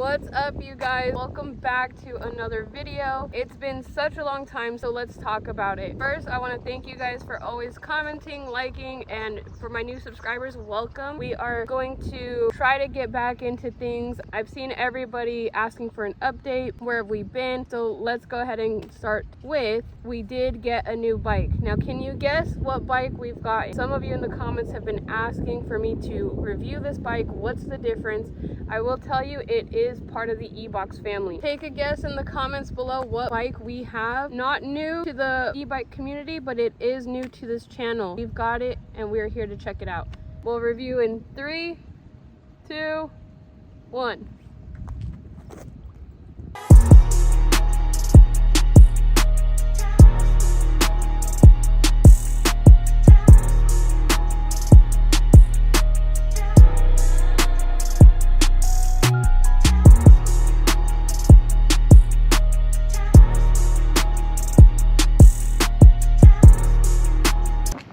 What's up, you guys? Welcome back to another video. It's been such a long time, so let's talk about it. First, I want to thank you guys for always commenting, liking, and for my new subscribers, welcome. We are going to try to get back into things. I've seen everybody asking for an update. Where have we been? So let's go ahead and start with, we did get a new bike. Now, can you guess what bike we've got? Some of you in the comments have been asking for me to review this bike. What's the difference? I will tell you, it is part of the e-box family. Take a guess in the comments below what bike we have. Not new to the e-bike community, but it is new to this channel. We've got it and we're here to check it out. We'll review in 3, 2, 1.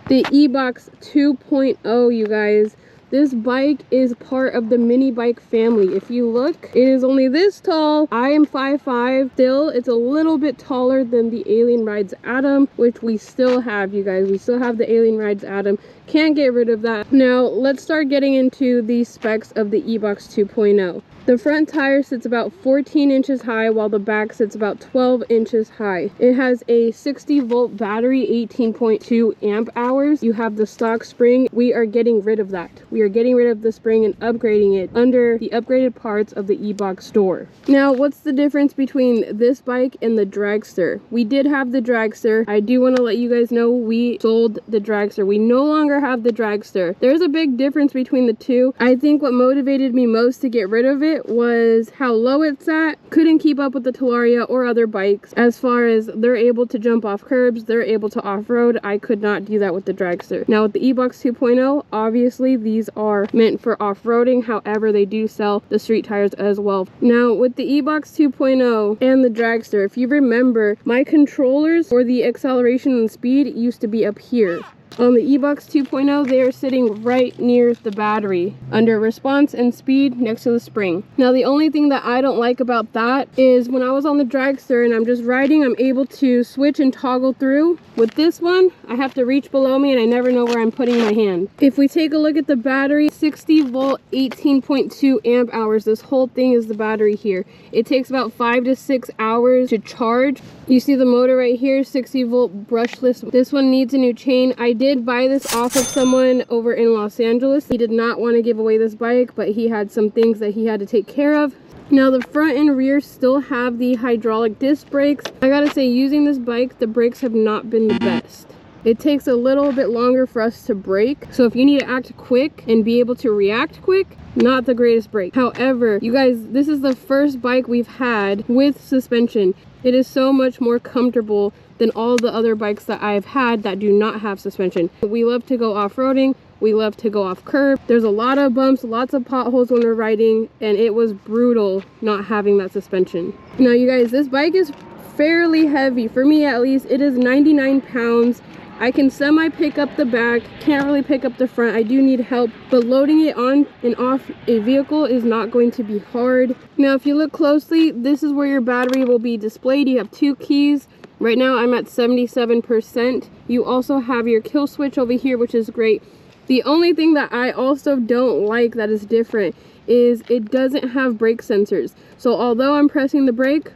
The e-box 2.0, you guys. This bike is part of the mini bike family. If you look, it is only this tall. I am 5'5". Still, it's a little bit taller than the Alien Rides Atom, which we still have, you guys. We still have the Alien Rides Atom. Can't get rid of that. Now, let's start getting into the specs of the e-box 2.0. The front tire sits about 14 inches high, while the back sits about 12 inches high. It has a 60-volt battery, 18.2 amp hours. You have the stock spring. We are getting rid of that. We are getting rid of the spring and upgrading it under the upgraded parts of the e-box store. Now, what's the difference between this bike and the dragster? We did have the dragster. I do want to let you guys know we sold the dragster. We no longer have the dragster. There's a big difference between the two. I think what motivated me most to get rid of it was how low it's at. Couldn't keep up with the Talaria or other bikes as far as they're able to jump off curbs, they're able to off-road. I could not do that with the dragster. Now with the e-box 2.0, obviously these are meant for off-roading, however they do sell the street tires as well. Now with the e-box 2.0 and the dragster, if you remember, my controllers for the acceleration and speed used to be up here. On the e-box 2.0, they are sitting right near the battery under response and speed next to the spring. Now, the only thing that I don't like about that is when I was on the dragster and I'm just riding, I'm able to switch and toggle through. With this one, I have to reach below me and I never know where I'm putting my hand. If we take a look at the battery, 60 volt, 18.2 amp hours. This whole thing is the battery here. It takes about 5 to 6 hours to charge. You see the motor right here, 60 volt brushless. This one needs a new chain. I did buy this off of someone over in Los Angeles. He did not want to give away this bike, but he had some things that he had to take care of. Now the front and rear still have the hydraulic disc brakes. I gotta say, using this bike, the brakes have not been the best. It takes a little bit longer for us to brake. So if you need to act quick and be able to react quick, not the greatest brake. However, you guys, this is the first bike we've had with suspension. It is so much more comfortable than all the other bikes that I've had that do not have suspension. We love to go off-roading. We love to go off curb. There's a lot of bumps, lots of potholes when we're riding, and it was brutal not having that suspension. Now, you guys, this bike is fairly heavy. For me, at least, it is 99 pounds. I can semi-pick up the back, can't really pick up the front. I do need help, but loading it on and off a vehicle is not going to be hard. Now, if you look closely, this is where your battery will be displayed. You have 2 keys. Right now, I'm at 77%. You also have your kill switch over here, which is great. The only thing that I also don't like that is different is it doesn't have brake sensors. So although I'm pressing the brake,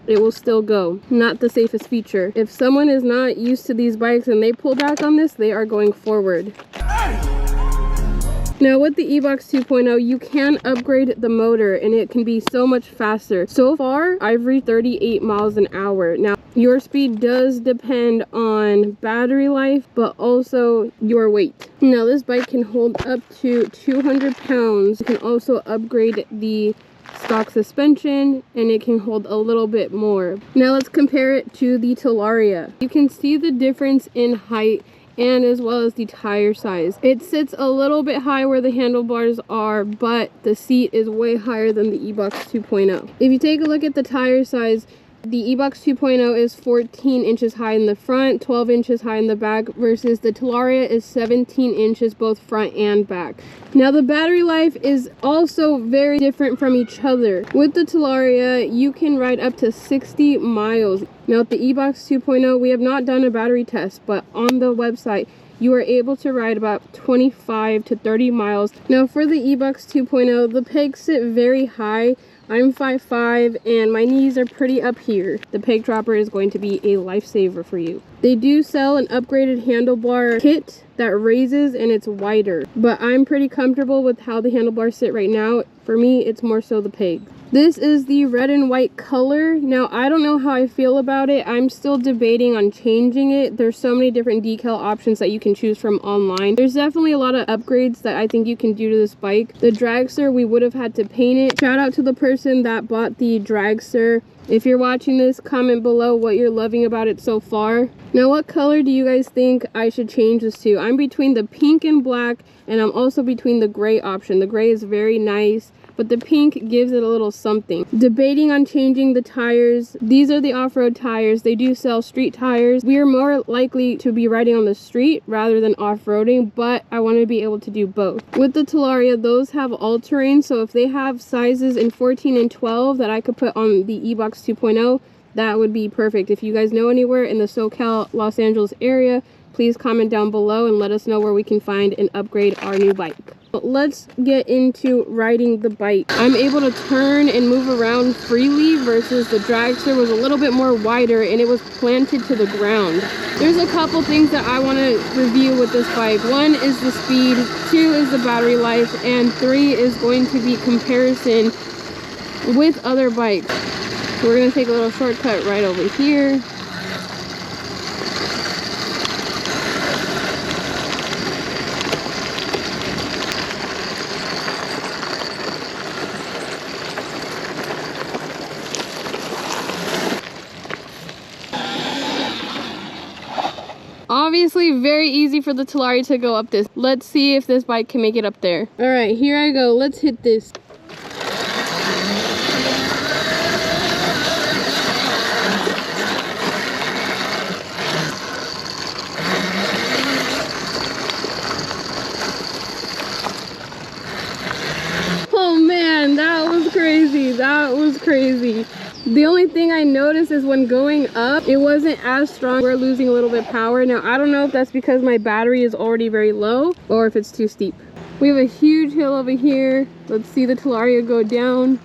it will still go. Not the safest feature. If someone is not used to these bikes and they pull back on this, they are going forward. Now with the e-box 2.0, you can upgrade the motor and it can be so much faster. So far, I've reached 38 miles an hour. Now, your speed does depend on battery life, but also your weight. Now, this bike can hold up to 200 pounds. You can also upgrade the stock suspension and it can hold a little bit more. Now let's compare it to the Talaria. You can see the difference in height and as well as the tire size. It sits a little bit high where the handlebars are, but the seat is way higher than the e-box 2.0. If you take a look at the tire size, The e-Box 2.0 is 14 inches high in the front, 12 inches high in the back, versus the Talaria is 17 inches both front and back. Now the battery life is also very different from each other. With the Talaria, you can ride up to 60 miles. Now with the e-Box 2.0, we have not done a battery test, but on the website, you are able to ride about 25 to 30 miles. Now for the e-Box 2.0, the pegs sit very high. I'm 5'5" and my knees are pretty up here. The peg dropper is going to be a lifesaver for you. They do sell an upgraded handlebar kit that raises and it's wider, but I'm pretty comfortable with how the handlebars sit right now. For me, it's more so the peg. This is the red and white color. Now, I don't know how I feel about it. I'm still debating on changing it. There's so many different decal options that you can choose from online. There's definitely a lot of upgrades that I think you can do to this bike. The dragster, we would have had to paint it. Shout out to the person that bought the dragster. If you're watching this, comment below what you're loving about it so far. Now, what color do you guys think I should change this to? I'm between the pink and black, and I'm also between the gray option. The gray is very nice, but the pink gives it a little something. Debating on changing the tires. These are the off-road tires. They do sell street tires. We are more likely to be riding on the street rather than off-roading, but I want to be able to do both. With the Talaria, those have all-terrain, so if they have sizes in 14 and 12 that I could put on the e-Box 2.0, that would be perfect. If you guys know anywhere in the SoCal, Los Angeles area, please comment down below and let us know where we can find and upgrade our new bike. Let's get into riding the bike. I'm able to turn and move around freely versus the dragster was a little bit more wider and it was planted to the ground. There's a couple things that I want to review with this bike. One is the speed, 2 is the battery life, and 3 is going to be comparison with other bikes. So we're going to take a little shortcut right over here. Obviously very easy for the Talaria to go up this. Let's see if this bike can make it up there. All right, here I go. Let's hit this. Oh man, that was crazy. That was crazy. The only thing I noticed is when going up, it wasn't as strong. We're losing a little bit of power. Now, I don't know if that's because my battery is already very low or if it's too steep. We have a huge hill over here. Let's see the Talaria go down.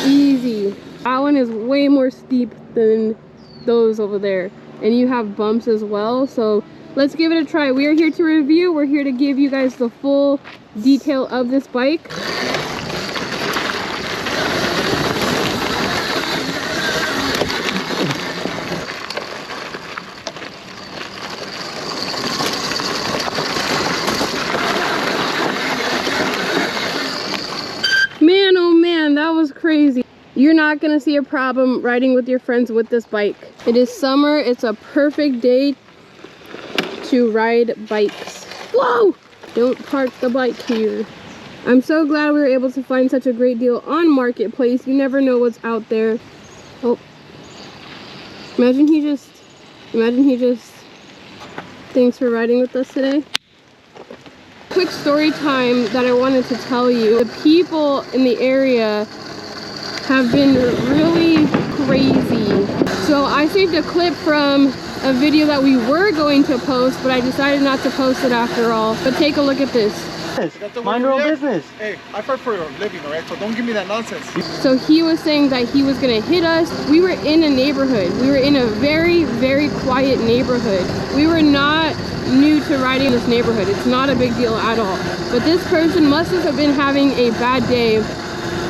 Easy. That one is way more steep than those over there. And you have bumps as well. So let's give it a try. We are here to review. We're here to give you guys the full detail of this bike. Man, oh man, that was crazy. You're not gonna see a problem riding with your friends with this bike. It is summer. It's a perfect day to ride bikes. Whoa! Don't park the bike here. I'm so glad we were able to find such a great deal on Marketplace. You never know what's out there. Oh. Imagine he just thanks for riding with us today. Quick story time that I wanted to tell you. The people in the area have been really crazy. So I saved a clip from a video that we were going to post, but I decided not to post it after all. But take a look at this. Mind your own business. Hey, I fight for a living, alright? So don't give me that nonsense. So he was saying that he was gonna hit us. We were in a neighborhood. We were in a very, very quiet neighborhood. We were not new to riding in this neighborhood. It's not a big deal at all. But this person must have been having a bad day.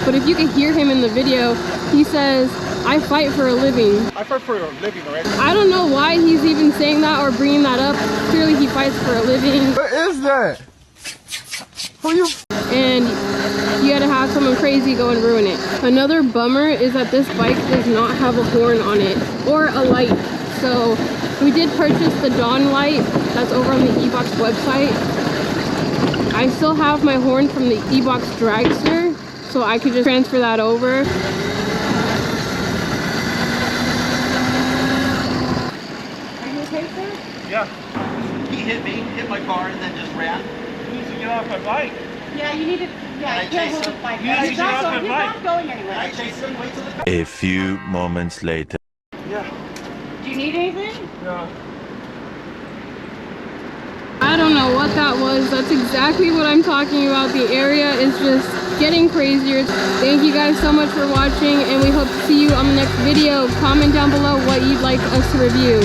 But if you can hear him in the video, he says, I fight for a living. I fight for a living, alright? I don't know why he's even saying that or bringing that up. Clearly he fights for a living. What is that? Who you? And you had to have someone crazy go and ruin it. Another bummer is that this bike does not have a horn on it or a light. So we did purchase the dawn light that's over on the e-Box website. I still have my horn from the e-box dragster, so I could just transfer that over. Are you okay, sir? Yeah. He hit me, hit my car, and then just ran. He needs to get off my bike. Yeah, you need to. Yeah, I you can't chase hold him. his bike. You need to He's get off not my he's bike. not going anywhere. I chased him, wait till the A few moments later. Yeah. Do you need anything? No. I don't know what that was. That's exactly what I'm talking about. The area is just getting crazier. Thank you guys so much for watching, and we hope to see you on the next video. Comment down below what you'd like us to review.